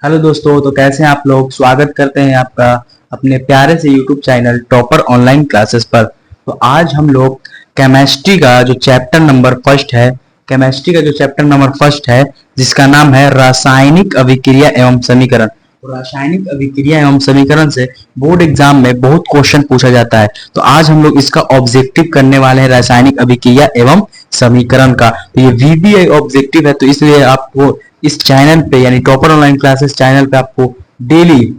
Hello दोस्तों, तो कैसे हैं आप लोग। स्वागत करते हैं आपका अपने प्यारे से YouTube channel topper online classes पर। तो आज हम लोग केमिस्ट्री का जो चैप्टर नंबर फर्स्ट है जिसका नाम है रासायनिक अभिक्रिया एवं समीकरण। तो रासायनिक अभिक्रिया एवं समीकरण से बोर्ड एग्जाम में बहुत क्वेश्चन पूछा जाता है। तो आज हम लोग इसका ऑब्जेक्टिव करने वाले हैं रासायनिक अभिक्रिया एवं समीकरण का। तो ये वीबीआई ऑब्जेक्टिव है, तो इसलिए आपको इस चैनल पे यानी टॉपर ऑनलाइन क्लासेस चैनल पे आपको डेली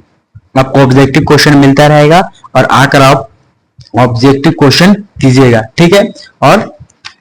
आपको ऑब्जेक्टिव क्वेश्चन मिलता रहेगा और आकर आप ऑब्जेक्टिव क्वेश्चन कीजिएगा, ठीक है। और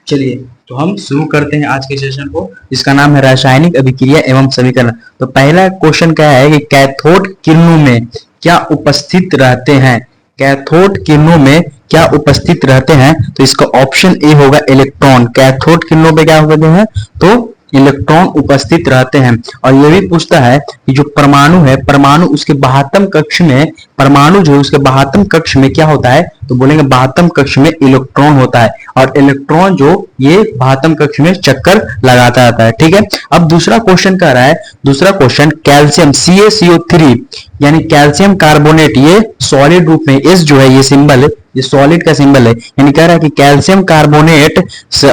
चलिए तो हम शुरू करते हैं आज के सेशन को, जिसका नाम है रासायनिक अभिक्रिया एवं समीकरण। तो पहला क्वेश्चन क्या है कि कैथोड किरणों में क्या उपस्थित रहते हैं। कैथोड किरणों में क्या उपस्थित रहते हैं, तो इसका ऑप्शन ए होगा इलेक्ट्रॉन। कैथोड किरणों में क्या होते हैं, तो इलेक्ट्रॉन उपस्थित रहते हैं। और ये भी पूछता है कि जो परमाणु है, परमाणु उसके बाह्यतम कक्ष में, परमाणु जो है उसके बाह्यतम कक्ष में क्या होता है, तो बोलेंगे बाह्यतम कक्ष में इलेक्ट्रॉन होता है। और इलेक्ट्रॉन जो ये बाह्यतम कक्ष में चक्कर लगाता रहता है, ठीक है। अब दूसरा क्वेश्चन कह रहा है, दूसरा क्वेश्चन कैल्शियम CaCO3 यानी कैल्शियम कार्बोनेट, ये सॉलिड रूप में, एस जो है ये सिंबल है, ये सॉलिड का सिंबल है, यानी कह रहा है कि कैल्शियम कार्बोनेट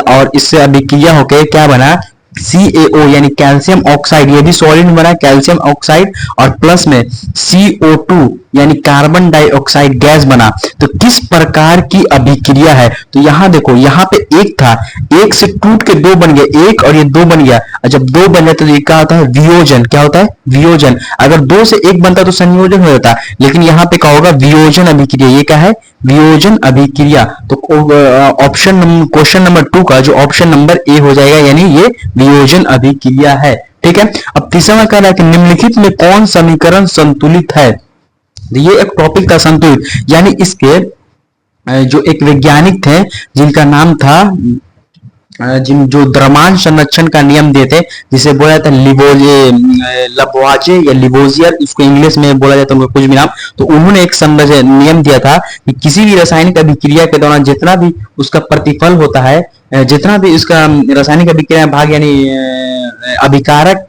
और इससे अभिक्रिया होकर क्या बना, CaO यानी कैल्शियम ऑक्साइड, ये भी सॉलिड बना कैल्शियम ऑक्साइड, और प्लस में CO2 यानी कार्बन डाइऑक्साइड गैस बना। तो किस प्रकार की अभिक्रिया है, तो यहां देखो, यहां पे एक था, एक से टूट के दो बन गए, एक और ये दो बन गया, और जब दो बन जाता तो ये क्या होता है, वियोजन। क्या होता है, वियोजन। अगर दो से एक बनता तो संयोजन हो जाता, लेकिन यहां पे क्या होगा, वियोजन अभिक्रिया। ये क्या है, वियोजन अभिक्रिया। तो ऑप्शन क्वेश्चन नंबर 2 का जो ऑप्शन नंबर ए हो जाएगा, यानी ये वियोजन अभिक्रिया है, ठीक है। अब तीसरा कह रहा है कि निम्नलिखित में कौन समीकरण संतुलित है। ये एक टॉपिक था संतुलित, यानी इसके जो एक वैज्ञानिक थे जिनका नाम था, जिन जो द्रव्यमान संरक्षण का नियम देते, जिसे बोला जाता है लबवाजे या लिवोजियर, इसको इंग्लिश में बोला जाता है उनका कुछ भी नाम। तो उन्होंने एक नियम दिया था कि किसी भी रासायनिक अभिक्रिया के दौरान जितना भी उसका प्रतिफल होता है, जितना भी उसका रासायनिक अभिक्रिया भाग यानी अभिकारक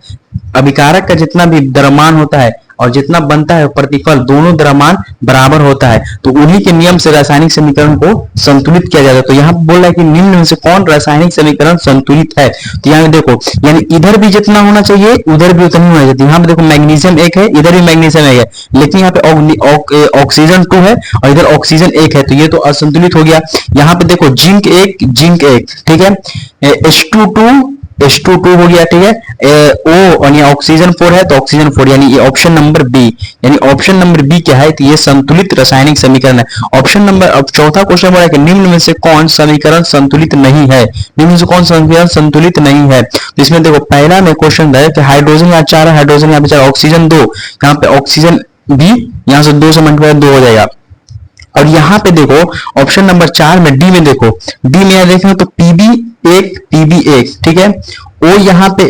अभिकारक का जितना भी द्रव्यमान होता है और जितना बनता है प्रतिफल, दोनों द्रव्यमान बराबर होता है। तो उन्हीं के नियम से रासायनिक समीकरण को संतुलित किया जाता है। तो यहाँ बोल रहा है कि निम्न में से कौन रासायनिक समीकरण संतुलित है। तो यहाँ देखो, यानी इधर भी जितना होना चाहिए उधर भी उतना ही होना चाहिए। यहाँ पे देखो मैग्नीशियम एक है, इधर भी मैग्नीशियम एक है, लेकिन यहाँ पे ऑक्सीजन 2 है और इधर ऑक्सीजन 1 है, तो ये तो असंतुलित हो गया। यहाँ पे देखो जिंक 1, ठीक है, H2 हो गया, ठीक है। O और ये ऑक्सीजन 4 है, तो ऑक्सीजन 4 यानी ये ऑप्शन नंबर बी, यानी ऑप्शन नंबर बी क्या है, तो ये संतुलित रासायनिक समीकरण है। ऑप्शन नंबर, अब चौथा क्वेश्चन बोला है कि निम्न में से कौन समीकरण संतुलित नहीं है। निम्न में से कौन समीकरण संतुलित नहीं है, तो इसमें देखो पहला में क्वेश्चन है कि हाइड्रोजन यहाँ 4 है, हाइड्रोजन यहाँ पे 4, ऑक्सीजन 2, यहाँ पे ऑक्सीजन बी, यहाँ से 2 से मल्टीप्लाई 2 हो जाएगा। और यहाँ पे देखो ऑप्शन नंबर 4 में डी में देखो, डी में यहाँ देखें तो PB1, ठीक है। ओ यहाँ पे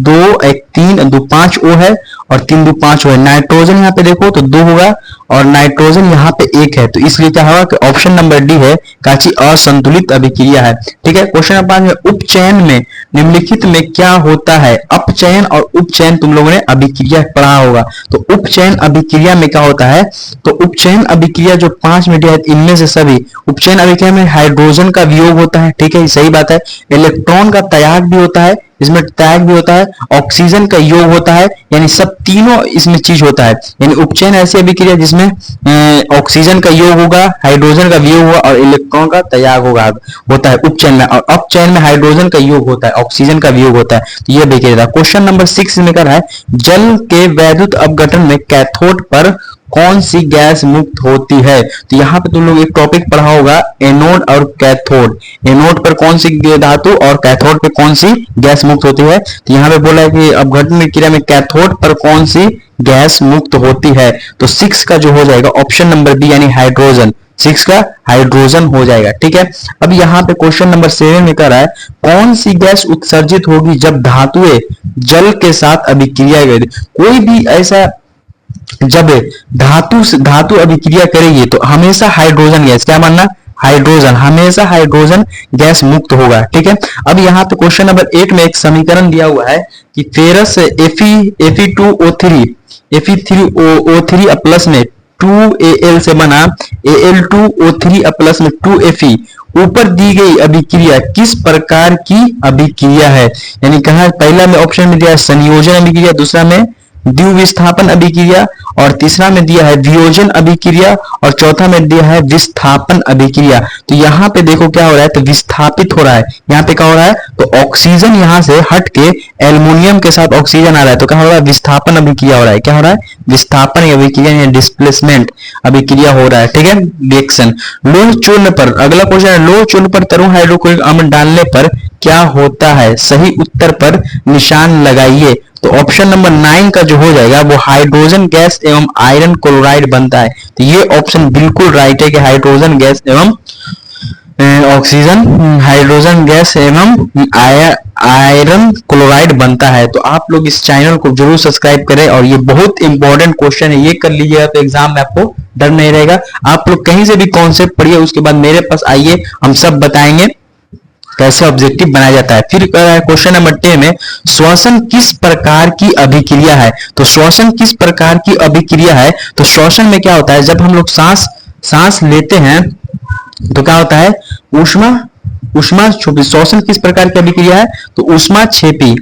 2 1 3 2 5 O है और 3 2 5 O है। नाइट्रोजन यहाँ पे देखो तो 2 होगा और नाइट्रोजन यहाँ पे 1 है, तो इसलिए क्या होगा कि ऑप्शन नंबर डी है काची असंतुलित अभिक्रिया है, ठीक है। क्वेश्चन नंबर 5 में उपचयन में निम्नलिखित में क्या होता है। अपचयन और उपचयन तुम लोगों ने अभिक्रिया पढ़ा होगा। तो उपचयन अभिक्रिया में क्या होता है, तो उपचयन अभिक्रिया जो 5 में दिया है इनमें से सभी उपचयन अभिक्रिया में हाइड्रोजन का वियोग होता है, ठीक है, सही बात है। इलेक्ट्रॉन का त्याग भी होता है, इसमें त्याग भी होता है, ऑक्सीजन का योग होता है, यानी सब तीनों इसमें चीज होता है। यानी उपचयन ऐसी अभिक्रिया जिसमें ऑक्सीजन का योग होगा, हाइड्रोजन का वियोग होगा और इलेक्ट्रॉन का त्याग होता है उपचयन में। और अपचयन में हाइड्रोजन का योग होता है, ऑक्सीजन का वियोग होता है, तो यह अभिक्रिया। क्वेश्चन नंबर 6 में कर रहा है जल के वैद्युत अपघटन में कैथोड पर कौन सी गैस मुक्त होती है। तो यहाँ पे तुम लोग एक टॉपिक पढ़ा होगा एनोड और कैथोड। एनोड पर कौन सी धातु और कैथोड पर कौन सी गैस मुक्त होती है। तो यहाँ पे बोला है कि अपघटन क्रिया में कैथोड पर कौन सी गैस मुक्त होती है। तो 6 का जो हो जाएगा ऑप्शन नंबर बी यानी हाइड्रोजन, 6 का हाइड्रोजन हो जाएगा, ठीक है। अब यहाँ पे क्वेश्चन नंबर 7 में कर रहा है कौन सी गैस उत्सर्जित होगी जब धातुएं जल के साथ अभिक्रिया करें। कोई भी ऐसा जब धातु अभिक्रिया करेगी तो हमेशा हाइड्रोजन गैस, क्या मानना, हाइड्रोजन, हमेशा हाइड्रोजन गैस मुक्त होगा। ठीक है, अब यहाँ पे क्वेश्चन नंबर 8 में एक समीकरण दिया हुआ है कि फेरस Fe2O3 Fe3O3 प्लस में 2Al से बना Al2O3 प्लस में 2Fe ऊपर दी गई अभिक्रिया किस प्रकार की अभिक्रिया है। यानी कहा पहला में ऑप्शन में दिया है संयोजन अभिक्रिया, दूसरा में द्विविस्थापन अभिक्रिया, और तीसरा में दिया है वियोजन अभिक्रिया, और चौथा में दिया है विस्थापन अभिक्रिया। तो यहाँ पे देखो क्या हो रहा है, तो विस्थापित हो रहा है। यहाँ पे क्या हो रहा है, तो ऑक्सीजन यहाँ से हट के एल्युमिनियम के साथ ऑक्सीजन आ रहा है, तो क्या हो रहा है, विस्थापन अभिक्रिया हो रहा है। क्या हो रहा है, विस्थापन अभिक्रिया या डिस्प्लेसमेंट अभिक्रिया हो रहा है। ठीक है, रिएक्शन। लोह चूर्ण पर, अगला क्वेश्चन है, लोह चूर्ण पर तरुण हाइड्रोक्लोरिक अम्ल डालने पर क्या होता है, सही उत्तर पर निशान लगाइए। तो ऑप्शन नंबर 9 का जो हो जाएगा वो हाइड्रोजन गैस एवं आयरन क्लोराइड बनता है। तो ये ऑप्शन बिल्कुल राइट है कि हाइड्रोजन गैस एवं ऑक्सीजन, हाइड्रोजन गैस एवं आयरन क्लोराइड बनता है। तो आप लोग इस चैनल को जरूर सब्सक्राइब करें, और ये बहुत इंपॉर्टेंट क्वेश्चन है, ये कर लीजिएगा तो एग्जाम में आपको डर नहीं रहेगा। आप लोग कहीं से भी कॉन्सेप्ट पढ़िए, उसके बाद मेरे पास आइए, हम सब बताएंगे कैसे ऑब्जेक्टिव बनाया जाता है। फिर क्वेश्चन नंबर 10 में श्वसन किस प्रकार की अभिक्रिया है। तो श्वसन किस प्रकार की अभिक्रिया है, तो श्वसन में क्या होता है, जब हम लोग सांस लेते हैं तो क्या होता है, ऊष्मा छेपी। श्वसन किस प्रकार की अभिक्रिया है, तो ऊष्मा छेपी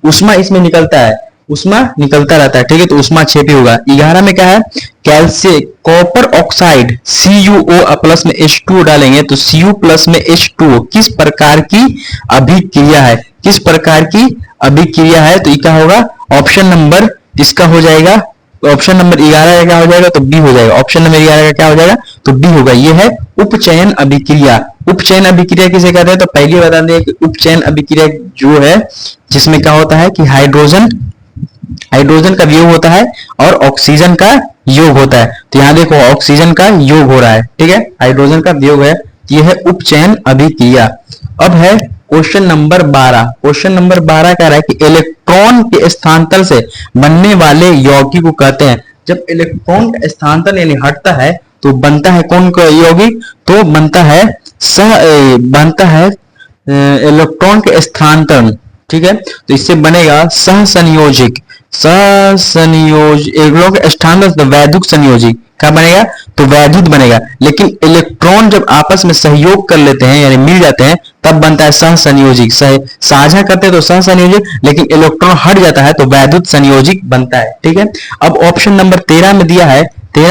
ऊष्मा इसमें निकलता है, ऊष्मा निकलता रहता है। ठीक है, तो ऊष्मा छेपी होगा। 11 में क्या है, calcium copper oxide CuO plus में H2 डालेंगे तो Cu प्लस में H2O किस प्रकार की अभिक्रिया है, किस प्रकार की अभिक्रिया है। तो क्या होगा, ऑप्शन नंबर इसका हो जाएगा, ऑप्शन नंबर 11 का क्या हो जाएगा, तो बी हो जाएगा। ऑप्शन नंबर 11 का क्या हो जाएगा, तो बी होगा। ये है उपचयन अभिक्रिया। उपचयन अभिक्रिया किसे कहते हैं, तो पहले बता दें कि उपचयन अभिक्रिया जो है जिसमें क्या होता है कि हाइड्रोजन का वियोग होता है और ऑक्सीजन का योग होता है। तो यहां देखो ऑक्सीजन का योग हो रहा है, ठीक है, हाइड्रोजन का वियोग है, यह है उपचयन अभिक्रिया। अब है क्वेश्चन नंबर 12। क्वेश्चन नंबर 12 कह रहा है कि इलेक्ट्रॉन के स्थानांतरण से बनने वाले यौगिक को कहते हैं। जब इलेक्ट्रॉन का स्थानांतरण यानी हटता है तो बनता है कौन का यौगिक, तो बनता है इलेक्ट्रॉन के स्थानांतरण। ठीक है, तो इससे बनेगा सहसंयोजिक स्थानांतरण वैद्युत संयोजी। क्या बनेगा, तो वैद्युत बनेगा। लेकिन इलेक्ट्रॉन जब आपस में सहयोग कर लेते हैं यानी मिल जाते हैं तब बनता है सहसंयोजिक। साझा करते हैं तो सहसंयोजिक, लेकिन इलेक्ट्रॉन हट जाता है तो वैद्युत संयोजिक बनता है। ठीक है, अब ऑप्शन नंबर 13 में दिया है, कि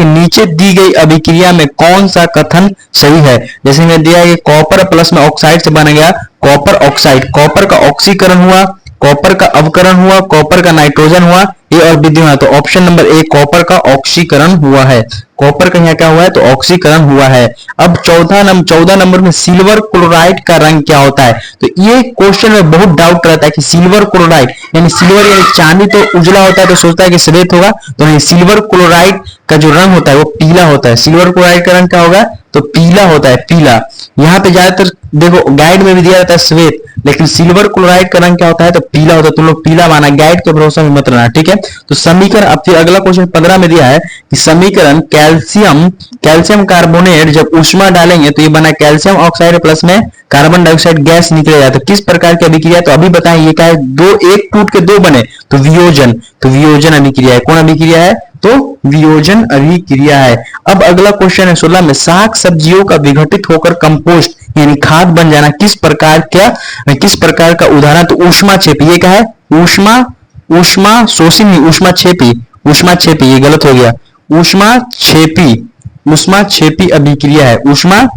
नीचे दी गई अभिक्रिया में कौन सा कथन सही है। जैसे में दिया है कि कॉपर प्लस में ऑक्साइड से बन गया कॉपर ऑक्साइड, कॉपर का ऑक्सीकरण हुआ, कॉपर का अवकरण हुआ, कॉपर का नाइट्रोजन हुआ, ये और विद्युत। तो ऑप्शन नंबर ए कॉपर का ऑक्सीकरण हुआ है, कॉपर का यहाँ क्या हुआ है, तो ऑक्सीकरण हुआ है। अब 14 नंबर में सिल्वर क्लोराइड का रंग क्या होता है। तो ये क्वेश्चन में बहुत डाउट रहता है कि सिल्वर क्लोराइड यानी सिल्वर यानी चांदी तो उजला होता है तो सोचता है कि श्वेत होगा, तो नहीं, सिल्वर क्लोराइड का जो रंग होता है वो पीला होता है। सिल्वर क्लोराइड का रंग क्या होगा, तो पीला होता है, पीला। यहाँ पे ज्यादातर देखो गाइड में भी दिया जाता है श्वेत, लेकिन सिल्वर क्लोराइड का रंग क्या होता है, तो पीला होता है। तुम लोग पीला माना, गाइड के भरोसा में मत रहना। ठीक है, तो समीकरण। अब फिर अगला क्वेश्चन 15 में दिया है कि समीकरण कैल्शियम कार्बोनेट जब ऊष्मा डालेंगे तो ये बना कैल्शियम ऑक्साइड प्लस में कार्बन डाइऑक्साइड गैस निकलेगा। तो किस प्रकार की अभिक्रिया, तो अभी बताएं ये क्या है, एक टूट के दो बने तो वियोजन, अभिक्रिया है। कौन अभिक्रिया है, तो वियोजन अभिक्रिया है। अब अगला क्वेश्चन है 16 में, शाक सब्जियों का विघटित होकर कंपोस्ट यानी खाद बन जाना किस प्रकार का उदाहरण, तो ऊष्मा छेपी। ये क्या है, ऊष्मा शोषी नहीं, ऊष्मा छेपी, ये गलत हो गया, ऊष्मा छेपी अभिक्रिया है, ऊष्मा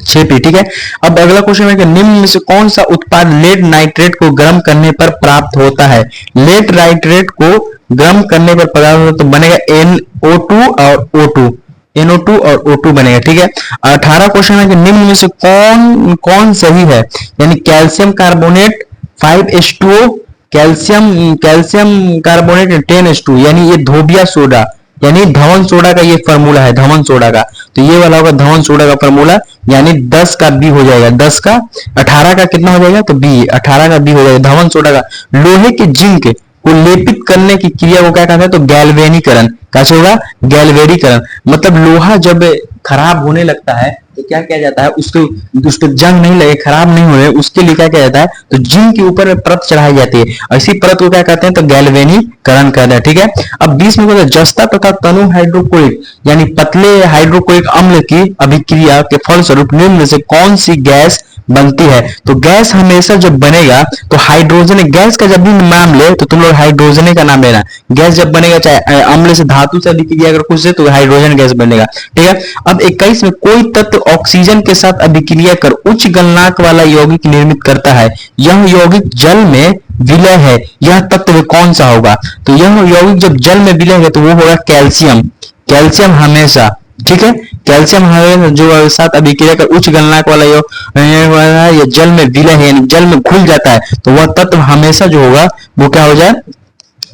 छेपी। ठीक है, अब अगला क्वेश्चन है कि निम्न में से कौन सा उत्पाद लेड नाइट्रेट को गर्म करने पर प्राप्त होता है। लेड नाइट्रेट को गर्म करने पर प्राप्त होता तो बनेगा NO2 और O2 बनेगा। ठीक है, 18 क्वेश्चन है कि निम्न में से कौन सही है, यानी calcium carbonate 5H2O, calcium carbonate 10H2, यानी ये धोबिया सोडा यानी धवन सोडा का ये फॉर्मूला है, धवन सोडा का। तो ये वाला होगा धवन सोडा का फॉर्मूला, यानी 10 का बी हो जाएगा, 10 का 18 का कितना हो जाएगा, तो बी, 18 का बी हो जाएगा धवन सोडा का। लोहे के जिंक को लेपित करने की क्रिया को क्या कहते हैं, तो गैल्वेनीकरण। कैसे होगा, गैल्वेनीकरण। मतलब लोहा जब खराब होने लगता है तो क्या किया जाता है, उसको जंग नहीं लगे, खराब नहीं हो रहे, उसके लिए क्या किया जाता है, तो जिंक के ऊपर परत चढ़ाई जाती है। ऐसी परत को क्या कहते हैं, तो गैल्वेनीकरण कहते हैं। ठीक है, अब 20 में कहते हैं जस्ता तथा तनु हाइड्रोक्लोरिक यानी पतले हाइड्रोक्लोरिक अम्ल की अभिक्रिया के फलस्वरूप निम्न में से कौन सी गैस बनती है। तो गैस हमेशा जब बनेगा तो हाइड्रोजन गैस का जब भी नाम ले तो तुम लोग हाइड्रोजन का नाम लेना। गैस जब बनेगा चाहे अम्ल से धातु से अभिक्रिया अगर कुछ से तो हाइड्रोजन गैस बनेगा। ठीक है, अब 21 में कोई तत्व ऑक्सीजन के साथ अभिक्रिया कर उच्च गलनांक वाला यौगिक निर्मित करता है, यह यौगिक जल में विलय है, यह तत्व कौन सा होगा। तो यह यौगिक जब जल में विलय है तो वो होगा कैल्शियम। कैल्शियम हमेशा, ठीक है, कैल्शियम हमेशा जो साथ अभिक्रिया कर उच्च गलनांक वाला या जल में विलय है यानी जल में घुल जाता है तो वह तत्व हमेशा जो होगा वो क्या हो जाए,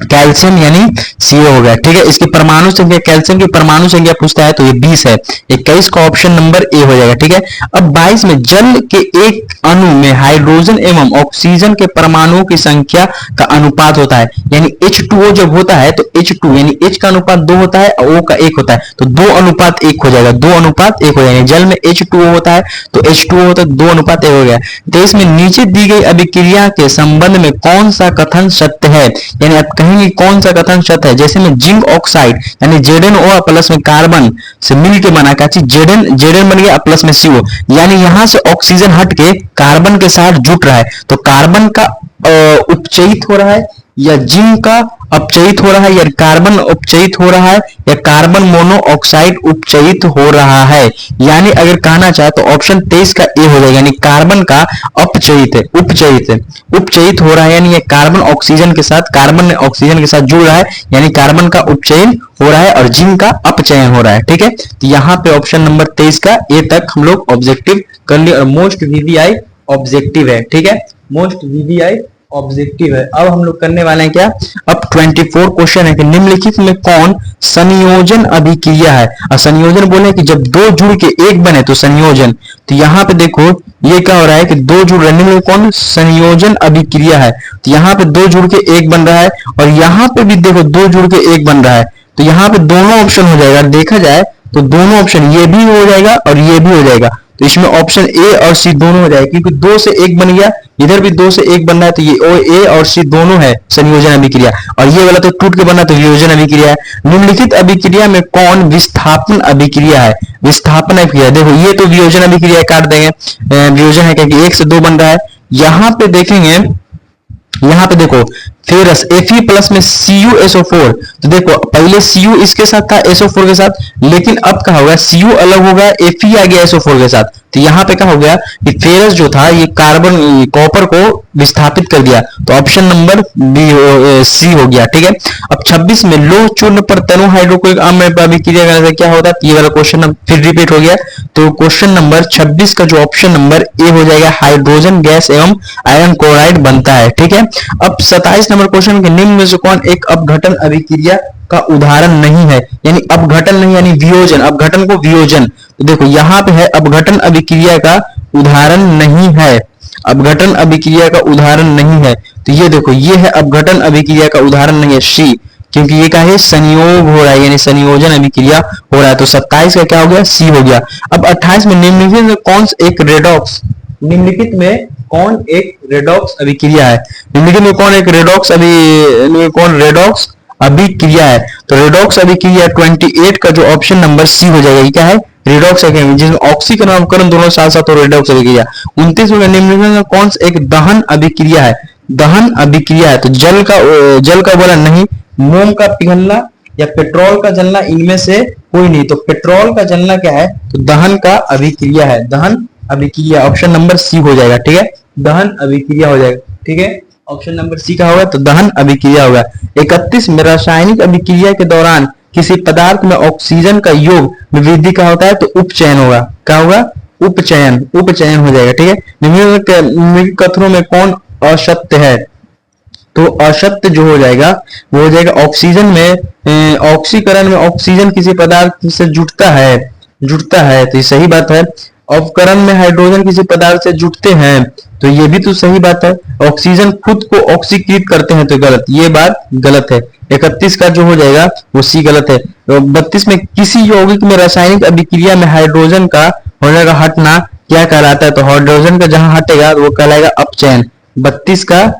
कैल्शियम यानी CO हो गया। ठीक है, इसकी परमाणु संख्या, कैल्शियम की परमाणु संख्या पूछता है तो ये 20 है। 21 का ऑप्शन नंबर ए हो जाएगा। ठीक है, अब 22 में जल के एक अणु में हाइड्रोजन एवं ऑक्सीजन के परमाणुओं की संख्या का अनुपात होता है, यानी H2O जब होता है तो H2 यानी H का अनुपात 2 होता है और O का 1 होता है, तो 2 अनुपात 1 हो जाएगा। 2 अनुपात 1 हो जाएगा। जल में H2O होता है तो H2O होता है, 2 अनुपात 1 हो गया। 23 में नीचे दी गई अभिक्रिया के संबंध में कौन सा कथन सत्य है, यानी आप कहेंगे कौन सा कथन सत्य है। जैसे में जिंक ऑक्साइड यानी ZnO प्लस में कार्बन से मिलके बना क्या चीज, Zn बन गया प्लस में CO, यानी यहां से ऑक्सीजन हट के कार्बन के साथ जुट रहा है, तो कार्बन का उपचयित हो रहा है या जिंक का अपचयित हो रहा है या कार्बन उपचयित हो रहा है या कार्बन मोनोऑक्साइड उपचयित हो रहा है। यानी अगर कहना चाहे तो ऑप्शन 23 का ए हो जाएगा, यानी कार्बन का अपचयित है, उपचयित हो रहा है, यानी ये कार्बन ऑक्सीजन के साथ, कार्बन ने ऑक्सीजन के साथ जुड़ रहा है, यानी कार्बन का उपचयन हो रहा है और जिंक का अपचयन हो रहा है। ठीक है, तो यहाँ पे ऑप्शन नंबर 23 का ए तक हम लोग ऑब्जेक्टिव कर लिए और मोस्ट वीवीआई ऑब्जेक्टिव है। ठीक है, मोस्ट वीवीआई ऑब्जेक्टिव है। अब हम लोग करने वाले हैं क्या, अब 24 क्वेश्चन है कि निम्नलिखित में कौन संयोजन अभिक्रिया है। और संयोजन बोले कि जब दो जुड़ के एक बने तो संयोजन। तो यहाँ पे देखो ये क्या हो रहा है कि दो जुड़ रहे हैं, कौन संयोजन अभिक्रिया है। तो यहाँ पे दो जुड़ के एक बन रहा है और यहाँ पे भी देखो दो जुड़ के एक बन रहा है, तो यहाँ पे दोनों ऑप्शन हो जाएगा। देखा जाए तो दोनों ऑप्शन ये भी हो जाएगा और ये भी हो जाएगा, तो इसमें ऑप्शन ए और सी दोनों हो जाएगा, क्योंकि दो से एक बन गया, इधर भी दो से एक बन रहा है, तो ये ए और सी दोनों है संयोजन अभिक्रिया, और ये वाला तो टूट के बना तो वियोजन अभिक्रिया है। निम्नलिखित अभिक्रिया में कौन विस्थापन अभिक्रिया है। विस्थापन अभिक्रिया देखो ये तो वियोजन अभिक्रिया काट देंगे, वियोजन है क्योंकि एक से दो बन रहा है। यहाँ पे देखेंगे, यहाँ पे देखो फेरस Fe प्लस में CuSO4, तो देखो पहले Cu इसके साथ था SO4 के साथ, लेकिन अब क्या होगा Cu अलग हो गया, Fe आ गया SO4 के साथ, तो यहाँ पे क्या हो गया कि फेरस जो था ये कार्बन कॉपर को विस्थापित कर दिया, तो ऑप्शन नंबर सी हो गया। ठीक है, अब 26 में लोह चूर्ण पर तनु हाइड्रोक्लोरिक अम्ल पर अभिक्रिया करने से क्या होता है, ये वाला क्वेश्चन फिर रिपीट हो गया। तो क्वेश्चन नंबर 26 का जो ऑप्शन नंबर ए हो जाएगा, हाइड्रोजन गैस एवं आयरन क्लोराइड बनता है। ठीक है, अब 27 नंबर क्वेश्चन के निम्न में से कौन एक अपघटन अभिक्रिया का उदाहरण नहीं है, यानी अपघटन नहीं यानी वियोजन, अपघटन को वियोजन। तो देखो यहाँ पे है अपघटन अभिक्रिया का उदाहरण नहीं है, अपघटन अभिक्रिया का उदाहरण नहीं है, तो ये देखो ये है अपघटन अभिक्रिया का उदाहरण नहीं है सी, क्योंकि ये क्या है संयोग हो रहा है यानी संयोजन अभिक्रिया हो रहा है। तो 27 का क्या हो गया, सी हो गया। अब 28 में निम्नलिखित में कौन एक रेडॉक्स, निम्नलिखित में कौन एक रेडॉक्स अभिक्रिया है, निम्नलिखित में कौन एक रेडॉक्स रेडॉक्स अभिक्रिया है। तो रेडॉक्स अभिक्रिया 28 का जो ऑप्शन नंबर सी हो जाएगा, ये क्या है रेडॉक्स अभिक्रिया, जिसमें ऑक्सीकरण नामकरण दोनों साथ साथ और रेडॉक्स अभिक्रिया। 29 में निम्नलिखित में कौन सा एक दहन अभिक्रिया है, दहन अभिक्रिया है। तो जल का बोला नहीं, मोम का पिघलना या पेट्रोल का जलना, इनमें से कोई नहीं। तो पेट्रोल का जलना क्या है, तो दहन का अभिक्रिया है, दहन अभिक्रिया, ऑप्शन नंबर सी हो जाएगा। ठीक है, दहन अभिक्रिया हो जाएगा। ठीक है, ऑप्शन नंबर सी का होगा तो दहन अभिक्रिया होगा। 31 में रासायनिक अभिक्रिया के दौरान किसी पदार्थ में ऑक्सीजन का योग में वृद्धि का होता है तो उपचयन होगा, क्या होगा उपचयन, उपचयन हो जाएगा। ठीक है, निम्नलिखित कथनों में कौन असत्य है, तो असत्य जो हो जाएगा वो हो जाएगा ऑक्सीजन में, ऑक्सीकरण में ऑक्सीजन किसी पदार्थ से जुटता है, तो ये सही बात है। अपकरण में हाइड्रोजन किसी पदार्थ से जुटते हैं, तो ये भी तो सही बात है। ऑक्सीजन खुद को ऑक्सीकृत करते हैं तो गलत, ये बात गलत है। 31 का जो हो जाएगा वो सी गलत है। तो 32 में किसी यौगिक में रासायनिक अभिक्रिया में हाइड्रोजन का होने का हटना क्या कहलाता है? तो हाइड्रोजन का जहां हटेगा तो वो कहलाएगा अपचयन। 32 का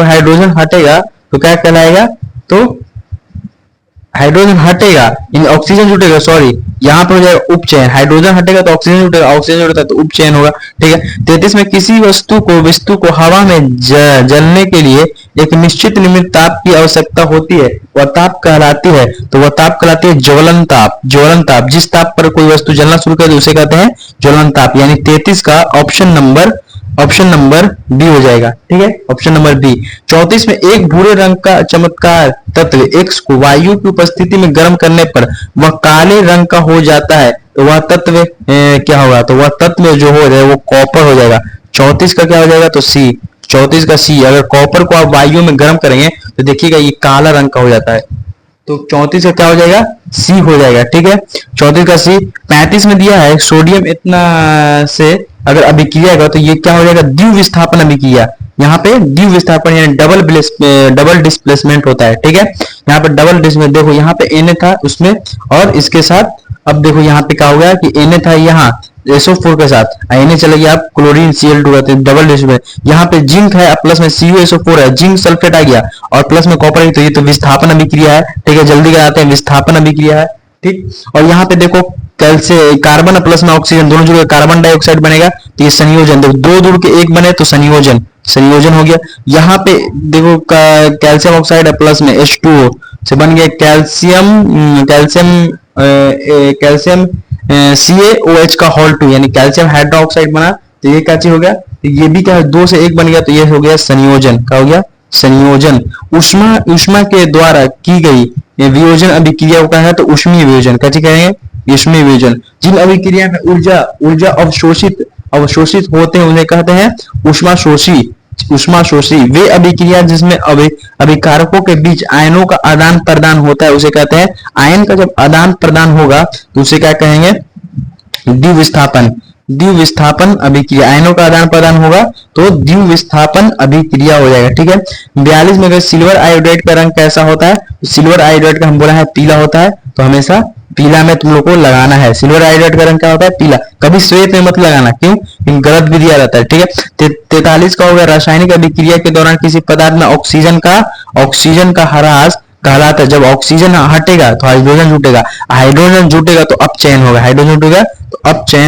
हाइड्रोजन हटेगा तो क्या कहलाएगा? तो हाइड्रोजन हटेगा इन ऑक्सीजन जुटेगा, सॉरी यहाँ पर हो जाएगा उपचयन। हाइड्रोजन हटेगा तो ऑक्सीजन जुटेगा, ऑक्सीजन जुटेगा तो उपचयन होगा, ठीक है। 33 में किसी वस्तु को हवा में जलने के लिए एक निश्चित लिमिट ताप की आवश्यकता होती है, वह ताप कहलाती है, तो वह ताप कहलाती है ज्वलन ताप। ज्वलन ताप, जिस ताप पर कोई वस्तु जलना शुरू करे उसे कहते हैं ज्वलन ताप। यानी 33 का ऑप्शन नंबर बी हो जाएगा, ठीक है, ऑप्शन नंबर बी। 34 में एक भूरे रंग का चमत्कार तत्व X को वायु की उपस्थिति में गर्म करने पर वह काले रंग का हो जाता है, तो वह तत्व क्या होगा? तो वह तत्व जो हो जाएगा वो कॉपर हो जाएगा। 34 का क्या हो जाएगा? तो सी, 34 का सी। अगर कॉपर को आप वायु में गर्म करेंगे तो देखिएगा ये काला रंग का हो जाता है, तो 34 का क्या हो जाएगा? सी हो जाएगा, ठीक है, 34 का सी। 35 में दिया है सोडियम इतना से अगर अभिक्रिया होगा तो ये क्या हो जाएगा? द्विविस्थापन अभिक्रिया। यहाँ पे द्विविस्थापन यानी डबल डिस्प्लेसमेंट होता है, ठीक है। यहाँ पे डबल डिस्प्लेसमेंट, देखो यहाँ पे Na था उसमें और इसके साथ, अब देखो यहाँ पे क्या हो गया कि Na था यहाँ SO4 के साथ, Na चला गया आप क्लोरीन Cl2 का, डबल डिस्प्लेसमेंट। यहाँ पे जिंक है प्लस में CuSO4 है, जिंक सल्फेट आ गया और प्लस में कॉपर है, तो ये तो विस्थापन अभिक्रिया है, ठीक है। जल्दी कराते हैं, विस्थापन अभिक्रिया है, ठीक। और यहाँ पे देखो कैल्शियम कार्बन प्लस में ऑक्सीजन दोनों जुड़े कार्बन डाइऑक्साइड बनेगा, तो ये संयोजन, देखो दो जुड़ के एक बने तो संयोजन हो गया। यहाँ पे देखो कैल्शियम ऑक्साइड प्लस में H2O से बन गया कैल्शियम CaOH का होल 2 यानी कैल्शियम हाइड्रोक्साइड बना, तो ये क्या चीज हो गया? तो ये भी क्या है? 2 से 1 बन गया, तो ये हो गया संयोजन। क्या हो गया? संयोजन। ऊष्मा के द्वारा की गई वियोजन अभिक्रिया का है तो ऊष्मीय वियोजन, कैसे कहेंगे? ऊष्मीय वियोजन। जिन अभिक्रिया में ऊर्जा अवशोषित होते हैं उन्हें कहते हैं ऊष्माशोषी। वे अभिक्रिया जिसमें अभिकारकों के बीच आयनों का आदान प्रदान होता है उसे कहते हैं, आयन का जब आदान प्रदान होगा तो उसे क्या कहेंगे? द्विविस्थापन अभिक्रिया। आयनों का आदान प्रदान होगा तो द्विविस्थापन अभिक्रिया हो जाएगा, ठीक है। 42 में अगर सिल्वर आयोडाइड का रंग कैसा होता है? सिल्वर आयोडाइड का हम बोला है पीला होता है, तो हमेशा पीला में तुम लोग को लगाना है। सिल्वर आयोडाइड का रंग क्या होता है? पीला। कभी श्वेत में मत लगाना, क्यों? गलत भी दिया रहता है, ठीक है। 43 का होगा रासायनिक अभिक्रिया के दौरान किसी पदार्थ में ऑक्सीजन का ह्रास कहलाता है। जब ऑक्सीजन हटेगा तो हाइड्रोजन जुटेगा तो अपचयन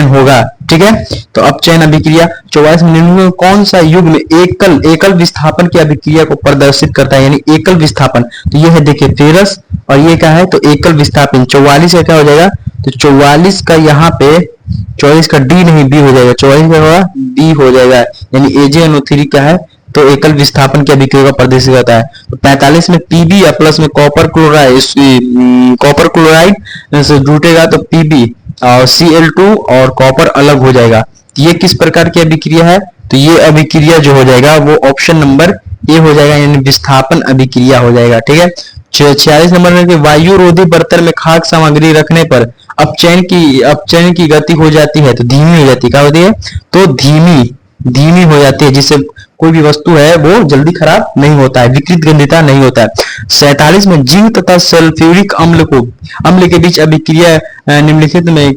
होगा, ठीक है। तो अपचयन अभिक्रिया। 44 में कौन सा युग्म एकल विस्थापन की अभिक्रिया को प्रदर्शित करता है, यानी एकल विस्थापन? तो ये है, देखिए फेरस, और ये क्या है? तो एकल विस्थापन। 44 का क्या हो जाएगा? तो 44 का यहाँ पे 44 का डी नहीं बी हो जाएगा, 44 का होगा बी हो जाएगा, यानी AgNO3 क्या है? तो एकल विस्थापन की अभिक्रिया का प्रदर्शित होता है। तो 45 में Pb या प्लस में कॉपर क्लोराइड से जुटेगा तो Pb और Cl2 और कॉपर अलग हो जाएगा। ये किस प्रकार की अभिक्रिया है? तो ये अभिक्रिया जो हो जाएगा वो ऑप्शन नंबर ए हो जाएगा, यानी विस्थापन अभिक्रिया हो जाएगा, ठीक है। 46 नंबर में वायु रोधी बर्तन में खाद्य सामग्री रखने पर अपचयन की गति हो जाती है, तो धीमी हो जाती है। क्या होती है? तो धीमी हो जाती है, जिससे कोई भी वस्तु है वो जल्दी खराब नहीं होता है, विकृत गंधिता नहीं होता है। 47 में जिंक तथा सल्फ्यूरिक अम्ल के बीच अभिक्रिया निम्नलिखित में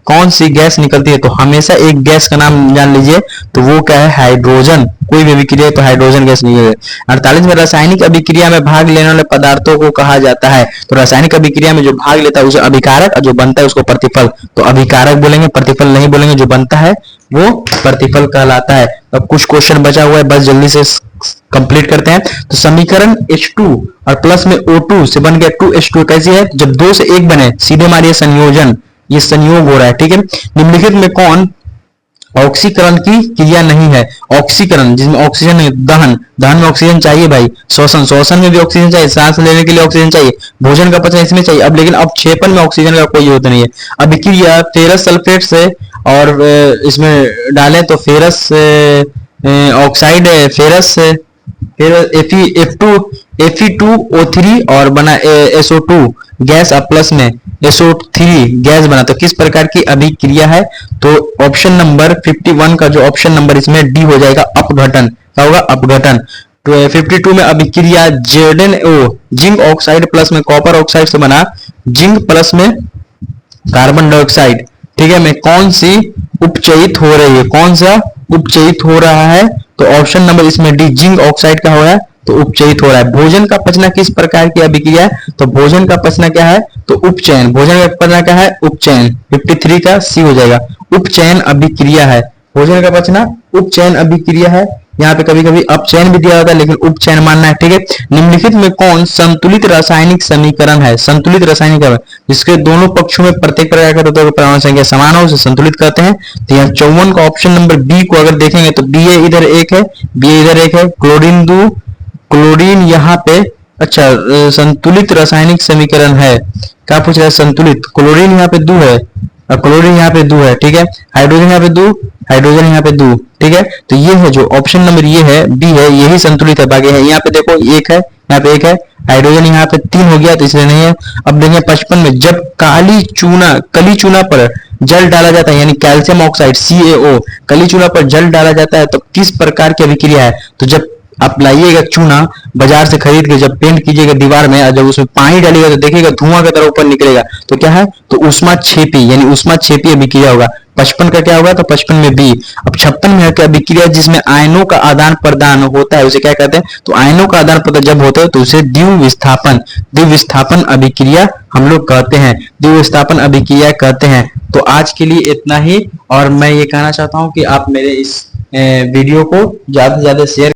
कौन सी गैस निकलती है? तो हमेशा एक गैस का नाम जान लीजिए, तो वो क्या है? हाइड्रोजन। कोई भी अभिक्रिया तो हाइड्रोजन गैस नहीं है। 48 में रासायनिक अभिक्रिया में भाग लेने वाले पदार्थों को कहा जाता है, तो रासायनिक अभिक्रिया में जो भाग लेता है उसे अभिकारक, और जो बनता है उसको प्रतिफल। तो अभिकारक बोलेंगे, प्रतिफल नहीं बोलेंगे, जो बनता है वो प्रतिफल कहलाता है। अब कुछ क्वेश्चन बचा हुआ है, बस जल्दी से कंप्लीट करते हैं। तो समीकरण H2 और प्लस में O2 से बन गया 2H2, कैसे है? जब 2 से 1 बने, सीधे मारिए संयोजन, ये संयोग हो रहा है, ठीक है। निम्नलिखित में कौन ऑक्सीकरण की क्रिया नहीं है? ऑक्सीकरण जिसमें ऑक्सीजन है, दहन में ऑक्सीजन चाहिए भाई, श्वसन में भी ऑक्सीजन चाहिए, सांस लेने के लिए ऑक्सीजन चाहिए, भोजन का पचन इसमें चाहिए। अब लेकिन अवक्षेपण में ऑक्सीजन का कोई यूज नहीं है। अभिक्रिया फेरस सल्फेट से और इसमें डालें तो फेरस ऑक्साइड, फिर Fe2O3 और बना SO2, गैस प्लस में SO3 गैस बना, तो किस प्रकार की अभिक्रिया है? तो ऑप्शन नंबर 51 का जो ऑप्शन नंबर इसमें डी हो जाएगा, अपघटन। क्या होगा? अपघटन। तो 52 में अभिक्रिया ZnO जिंक ऑक्साइड प्लस में कॉपर ऑक्साइड से बना जिंक प्लस में कार्बन डाइऑक्साइड, ठीक है, में कौन सी उपचयित हो रही है? कौन सा उपचयित हो रहा है? तो ऑप्शन नंबर इसमें डी जिंक ऑक्साइड का हो रहा है, तो उपचयित हो रहा है। भोजन का पचना किस प्रकार की अभिक्रिया है? तो भोजन का पचना क्या है? तो उपचयन। भोजन का पचना क्या है? उपचयन। 53 का सी हो जाएगा, उपचयन अभिक्रिया है। भोजन का पचना उपचयन अभिक्रिया है। यहाँ पे कभी कभी अपचयन भी दिया जाता है, लेकिन उपचयन मानना है, ठीक है। निम्नलिखित में कौन संतुलित रासायनिक समीकरण है? संतुलित रासायनिक समीकरण जिसके दोनों पक्षों में प्रत्येक प्रकार के तत्वों की परमाणु संख्या समान हो, उसे संतुलित कहते हैं। तो यहाँ 54 का ऑप्शन नंबर बी को अगर देखेंगे तो बी इधर एक है, बी इधर एक है, क्लोरीन दो, क्लोरीन यहाँ पे, अच्छा, संतुलित रासायनिक समीकरण है। क्या पूछ रहा है? संतुलित। क्लोरीन यहाँ पे दो है और क्लोरीन यहाँ पे दो है, ठीक है। हाइड्रोजन यहाँ पे दो, हाइड्रोजन यहाँ पे दो, ठीक है। तो ये है जो ऑप्शन नंबर ये है, बी है, यही संतुलित है। बाकी है यहाँ पे देखो एक है, यहाँ पे एक है, हाइड्रोजन यहाँ पे 3 हो गया, तो इसलिए नहीं है। अब देखें 55 में, जब कली चूना पर जल डाला जाता है, यानी कैल्शियम ऑक्साइड CaO कली चूना पर जल डाला जाता है, तो किस प्रकार की अभिक्रिया है? तो जब आप लाइएगा चूना बाजार से खरीद के, जब पेंट कीजिएगा दीवार में, और जब उसमें पानी डालिएगा तो देखिएगा धुआं की तरह ऊपर निकलेगा, तो क्या है? तो ऊष्माक्षेपी, यानी ऊष्माक्षेपी अभिक्रिया होगा। 55 का क्या होगा? तो 55 में बी। अब 56 में है क्या? अभिक्रिया जिसमें आयनों का आदान प्रदान होता है, उसे क्या कहते हैं? तो आयनों का आदान प्रदान जब होता है तो उसे द्विविस्थापन अभिक्रिया हम लोग कहते हैं, द्विविस्थापन अभिक्रिया कहते हैं। तो आज के लिए इतना ही, और मैं ये कहना चाहता हूं कि आप मेरे इस वीडियो को ज्यादा से ज्यादा शेयर